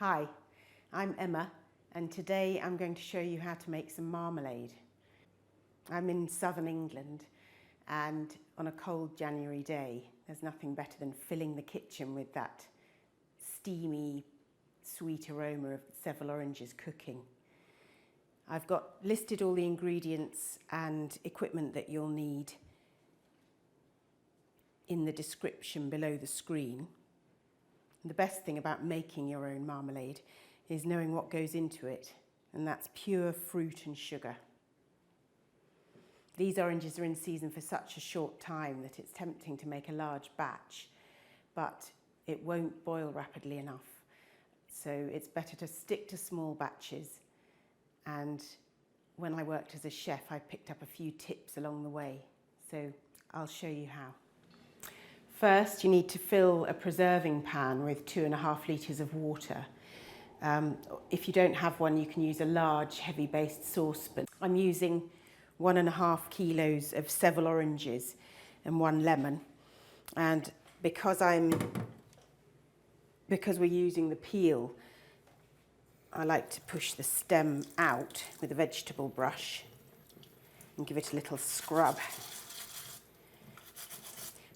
Hi, I'm Emma, and today I'm going to show you how to make some marmalade. I'm in southern England, and on a cold January day, there's nothing better than filling the kitchen with that steamy, sweet aroma of Seville oranges cooking. I've got listed all the ingredients and equipment that you'll need in the description below the screen. The best thing about making your own marmalade is knowing what goes into it, and that's pure fruit and sugar. These oranges are in season for such a short time that it's tempting to make a large batch, but it won't boil rapidly enough. So it's better to stick to small batches. And when I worked as a chef, I picked up a few tips along the way. So I'll show you how. First, you need to fill a preserving pan with 2.5 litres of water. If you don't have one, you can use a large, heavy-based saucepan. I'm using 1.5 kilos of Seville oranges and 1 lemon. And because we're using the peel, I like to push the stem out with a vegetable brush and give it a little scrub.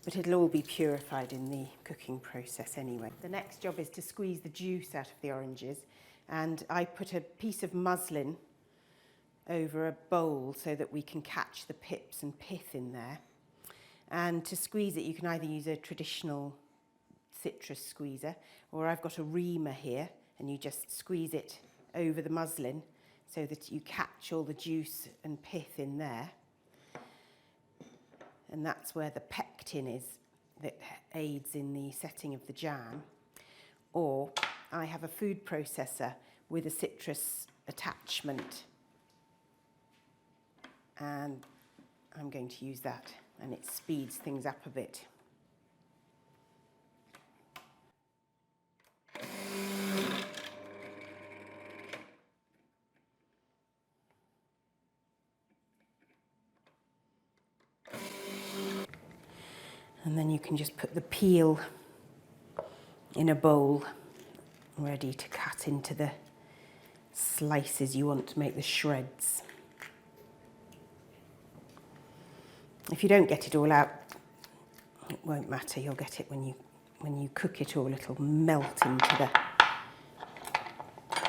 But it'll all be purified in the cooking process anyway. The next job is to squeeze the juice out of the oranges, and I put a piece of muslin over a bowl so that we can catch the pips and pith in there. And to squeeze it, you can either use a traditional citrus squeezer, or I've got a reamer here, and you just squeeze it over the muslin so that you catch all the juice and pith in there. And that's where the pectin is that aids in the setting of the jam. Or I have a food processor with a citrus attachment, and I'm going to use that, and it speeds things up a bit. And then you can just put the peel in a bowl, ready to cut into the slices you want to make the shreds. If you don't get it all out, it won't matter. You'll get it when you cook it all. It'll melt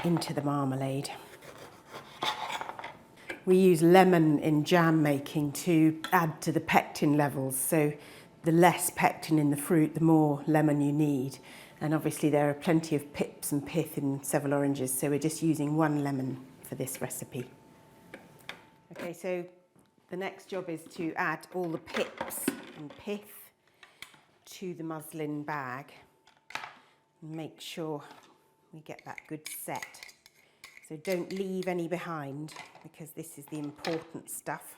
into the marmalade. We use lemon in jam making to add to the pectin levels. So the less pectin in the fruit, the more lemon you need. And obviously there are plenty of pips and pith in Seville oranges, so we're just using 1 lemon for this recipe. Okay, so the next job is to add all the pips and pith to the muslin bag. And make sure we get that good set. So don't leave any behind, because this is the important stuff.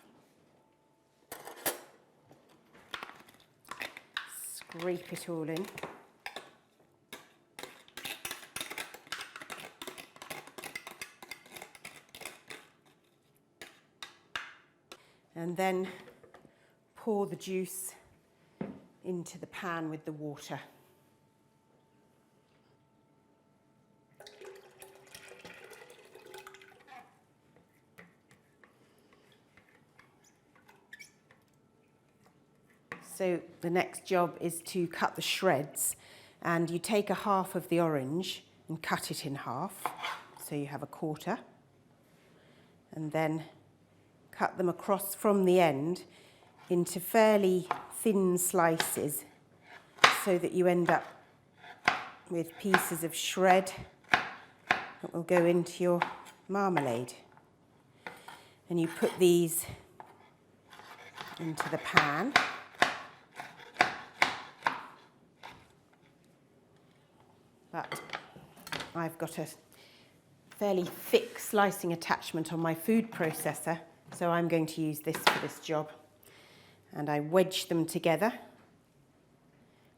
Scrape it all in. And then pour the juice into the pan with the water. So the next job is to cut the shreds, and you take a half of the orange and cut it in half, so you have a quarter, and then cut them across from the end into fairly thin slices so that you end up with pieces of shred that will go into your marmalade. And you put these into the pan. But I've got a fairly thick slicing attachment on my food processor, so I'm going to use this for this job. And I wedge them together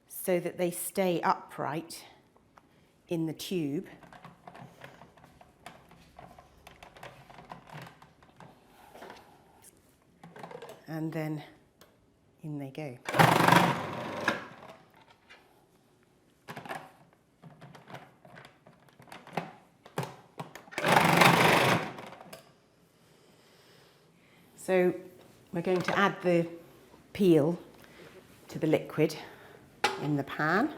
so that they stay upright in the tube. And then in they go. So we're going to add the peel to the liquid in the pan.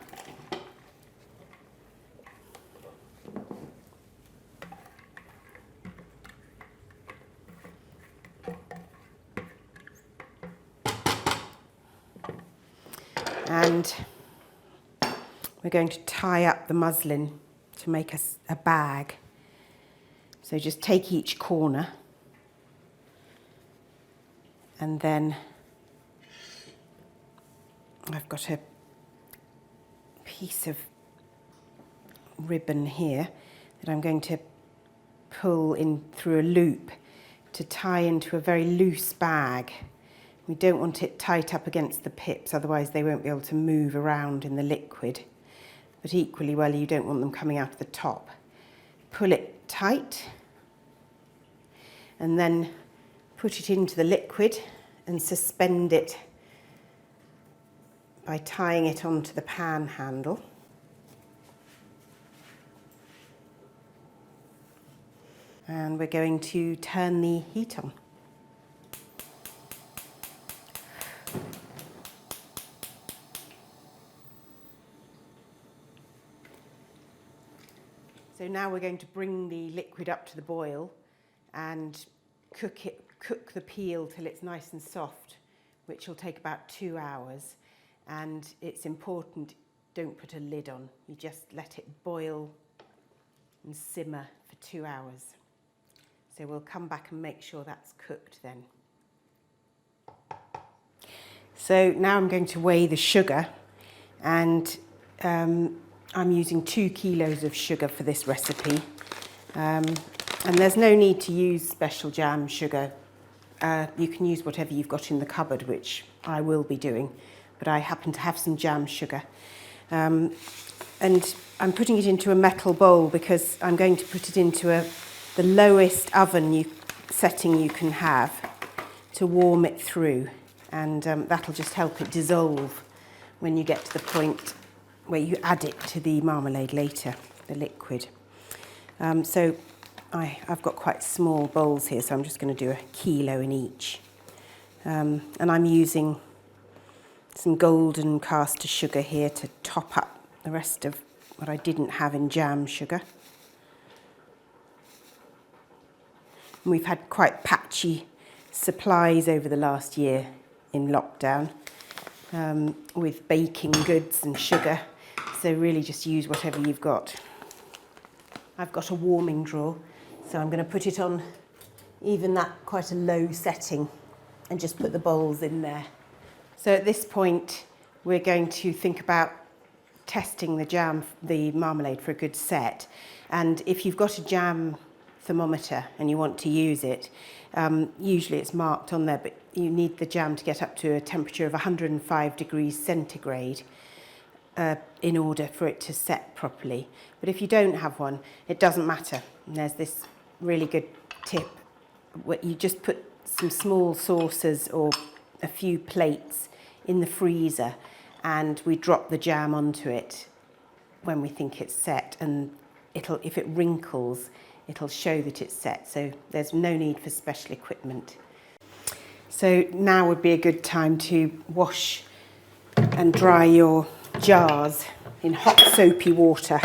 And we're going to tie up the muslin to make us a bag. So just take each corner and then I've got a piece of ribbon here that I'm going to pull in through a loop to tie into a very loose bag. We don't want it tight up against the pips, otherwise they won't be able to move around in the liquid. But equally well, you don't want them coming out of the top. Pull it tight and then put it into the liquid and suspend it by tying it onto the pan handle. And we're going to turn the heat on. So now we're going to bring the liquid up to the boil and cook the peel till it's nice and soft, which will take about 2 hours. And it's important, don't put a lid on. You just let it boil and simmer for 2 hours. So we'll come back and make sure that's cooked then. So now I'm going to weigh the sugar, and I'm using 2 kilos of sugar for this recipe. And there's no need to use special jam sugar. You can use whatever you've got in the cupboard, which I will be doing, but I happen to have some jam sugar. And I'm putting it into a metal bowl because I'm going to put it into the lowest oven setting you can have to warm it through. And that'll just help it dissolve when you get to the point where you add it to the marmalade later, the liquid. So I've got quite small bowls here, so I'm just going to do 1 kilo in each. And I'm using some golden caster sugar here to top up the rest of what I didn't have in jam sugar. And we've had quite patchy supplies over the last year in lockdown with baking goods and sugar. So really just use whatever you've got. I've got a warming drawer, so I'm going to put it on even that quite a low setting and just put the bowls in there. So at this point, we're going to think about testing the marmalade for a good set. And if you've got a jam thermometer and you want to use it, usually it's marked on there, but you need the jam to get up to a temperature of 105 degrees centigrade in order for it to set properly. But if you don't have one, it doesn't matter. And there's this really good tip where you just put some small saucers or a few plates in the freezer, and we drop the jam onto it when we think it's set, and if it wrinkles, it'll show that it's set. So there's no need for special equipment. So now would be a good time to wash and dry your jars in hot soapy water,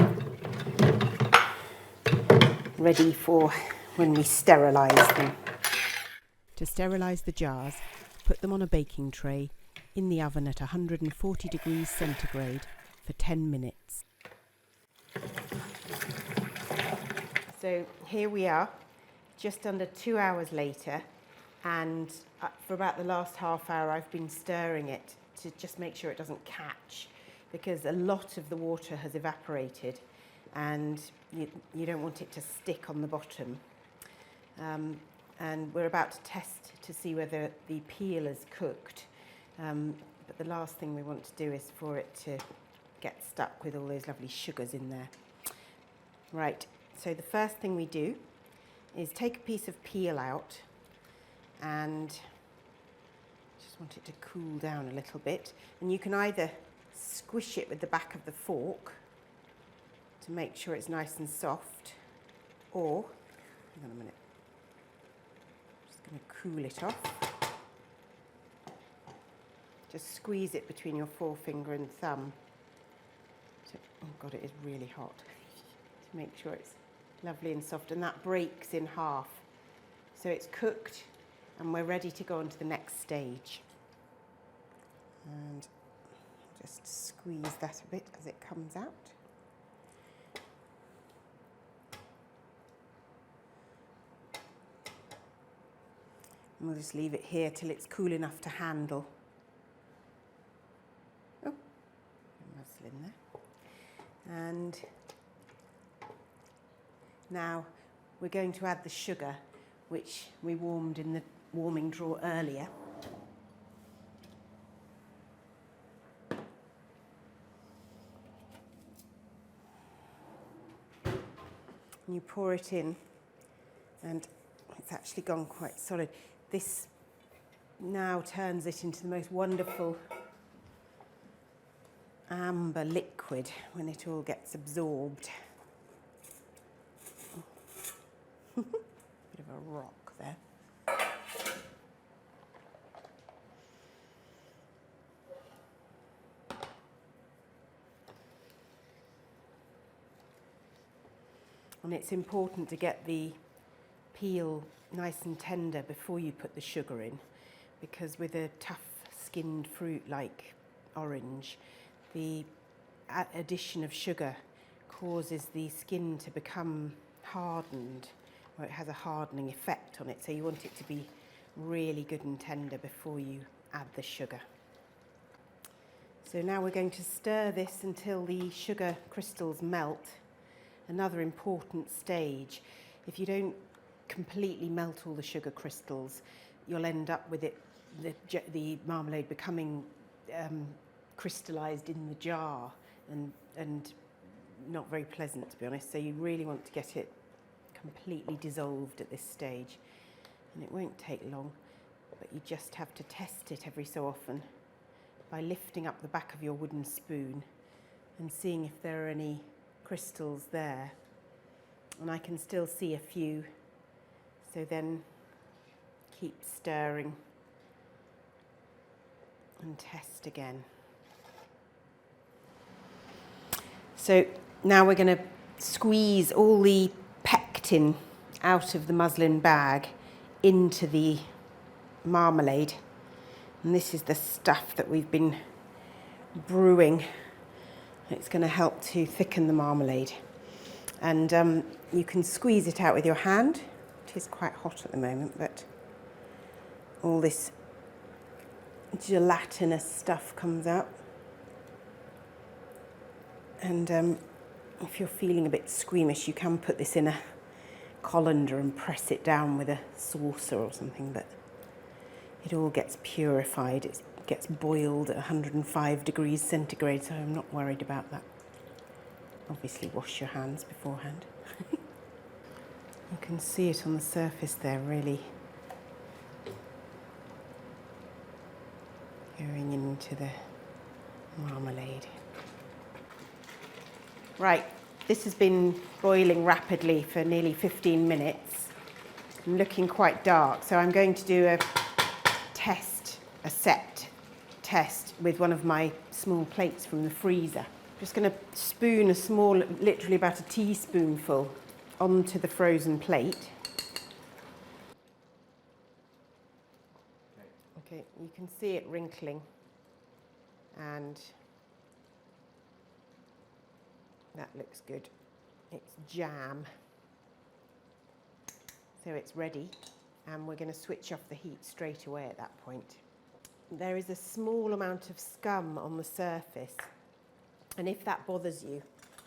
ready for when we sterilise them. To sterilise the jars, put them on a baking tray in the oven at 140 degrees centigrade for 10 minutes. So here we are, just under 2 hours later, and for about the last half hour I've been stirring it to just make sure it doesn't catch, because a lot of the water has evaporated and you don't want it to stick on the bottom. And we're about to test to see whether the peel is cooked. But the last thing we want to do is for it to get stuck with all those lovely sugars in there. Right, so the first thing we do is take a piece of peel out and just want it to cool down a little bit. And you can either squish it with the back of the fork to make sure it's nice and soft, or, hang on a minute, just going to cool it off. Just squeeze it between your forefinger and thumb. So, oh God, it is really hot. To make sure it's lovely and soft, and that breaks in half. So it's cooked and we're ready to go on to the next stage. And just squeeze that a bit as it comes out. And we'll just leave it here till it's cool enough to handle. Oh, muslin there. And now we're going to add the sugar, which we warmed in the warming drawer earlier. And you pour it in, and it's actually gone quite solid. This now turns it into the most wonderful amber liquid when it all gets absorbed. Bit of a rock there. And it's important to get the peel nice and tender before you put the sugar in, because with a tough skinned fruit like orange, the addition of sugar causes the skin to become hardened, or it has a hardening effect on it, so you want it to be really good and tender before you add the sugar. So now we're going to stir this until the sugar crystals melt. Another important stage. If you don't completely melt all the sugar crystals, you'll end up with the marmalade becoming crystallized in the jar and not very pleasant, to be honest. So you really want to get it completely dissolved at this stage. And it won't take long, but you just have to test it every so often by lifting up the back of your wooden spoon and seeing if there are any crystals there. And I can still see a few, so then keep stirring and test again. So now we're going to squeeze all the pectin out of the muslin bag into the marmalade. And this is the stuff that we've been brewing. It's going to help to thicken the marmalade. And you can squeeze it out with your hand. It is quite hot at the moment, but all this gelatinous stuff comes out. And if you're feeling a bit squeamish, you can put this in a colander and press it down with a saucer or something, but it all gets purified. It gets boiled at 105 degrees centigrade, so I'm not worried about that. Obviously wash your hands beforehand. You can see it on the surface there, really going into the marmalade. Right, this has been boiling rapidly for nearly 15 minutes. I'm looking quite dark, so I'm going to do a set test with one of my small plates from the freezer. I'm just going to spoon a small, literally about a teaspoonful, onto the frozen plate. Okay, you can see it wrinkling, and that looks good. It's jam. So it's ready, and we're going to switch off the heat straight away at that point. There is a small amount of scum on the surface, and if that bothers you,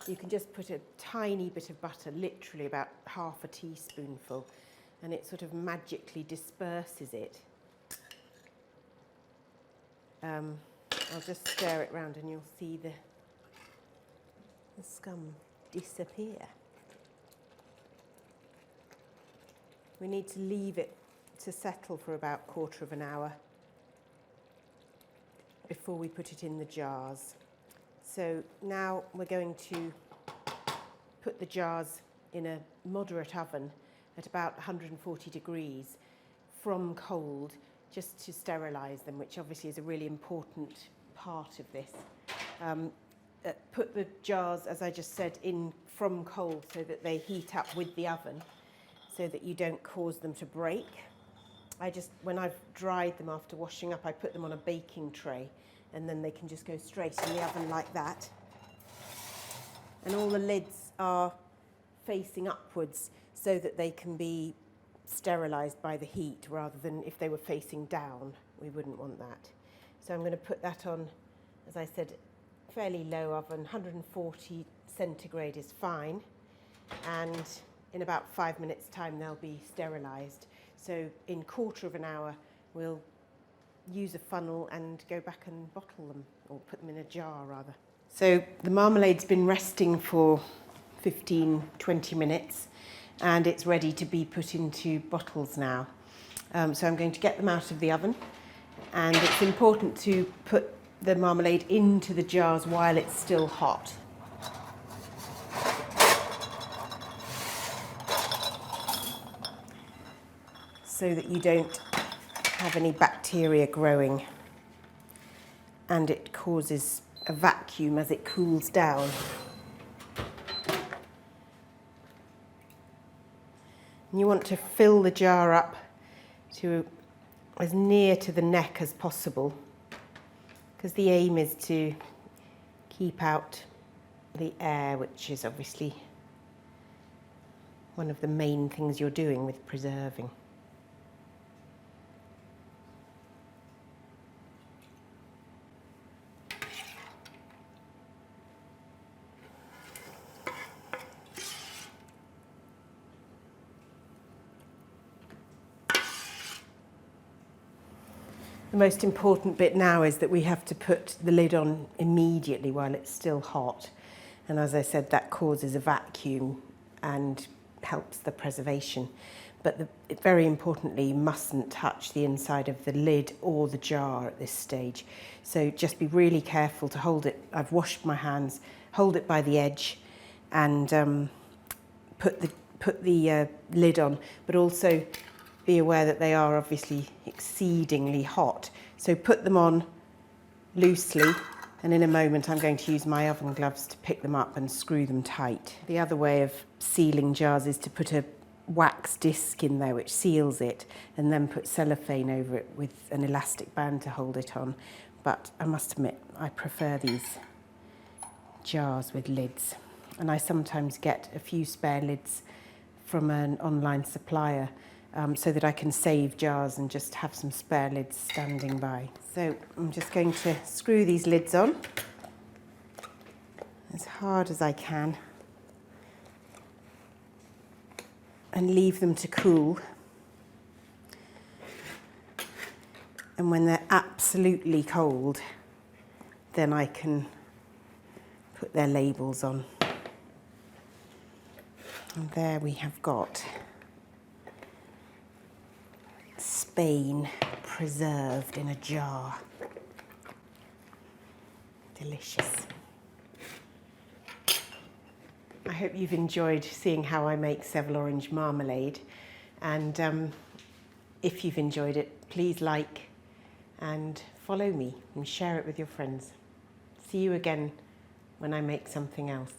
you can just put a tiny bit of butter, literally about half a teaspoonful, and it sort of magically disperses it. I'll just stir it round and you'll see the scum disappear. We need to leave it to settle for about a quarter of an hour before we put it in the jars. So now we're going to put the jars in a moderate oven at about 140 degrees from cold just to sterilise them, which obviously is a really important part of this. Put the jars, as I just said, in from cold so that they heat up with the oven so that you don't cause them to break. When I've dried them after washing up, I put them on a baking tray and then they can just go straight in the oven like that. And all the lids are facing upwards so that they can be sterilised by the heat rather than if they were facing down. We wouldn't want that. So I'm going to put that on, as I said, fairly low oven, 140 centigrade is fine, and in about 5 minutes time they'll be sterilised. So in quarter of an hour we'll use a funnel and go back and bottle them, or put them in a jar rather. So the marmalade's been resting for 15-20 minutes and it's ready to be put into bottles now. So I'm going to get them out of the oven, and it's important to put the marmalade into the jars while it's still hot. So that you don't have any bacteria growing, and it causes a vacuum as it cools down. And you want to fill the jar up to as near to the neck as possible, because the aim is to keep out the air, which is obviously one of the main things you're doing with preserving. The most important bit now is that we have to put the lid on immediately while it's still hot. And as I said, that causes a vacuum and helps the preservation. But very importantly, you mustn't touch the inside of the lid or the jar at this stage. So just be really careful to hold it. I've washed my hands, hold it by the edge and put the lid on, but also be aware that they are obviously exceedingly hot. So put them on loosely, and in a moment I'm going to use my oven gloves to pick them up and screw them tight. The other way of sealing jars is to put a wax disc in there which seals it, and then put cellophane over it with an elastic band to hold it on. But I must admit, I prefer these jars with lids, and I sometimes get a few spare lids from an online supplier, so that I can save jars and just have some spare lids standing by. So I'm just going to screw these lids on as hard as I can and leave them to cool. And when they're absolutely cold, then I can put their labels on. And there we have got Spain preserved in a jar. Delicious. I hope you've enjoyed seeing how I make Seville orange marmalade, and if you've enjoyed it, please like and follow me and share it with your friends. See you again when I make something else.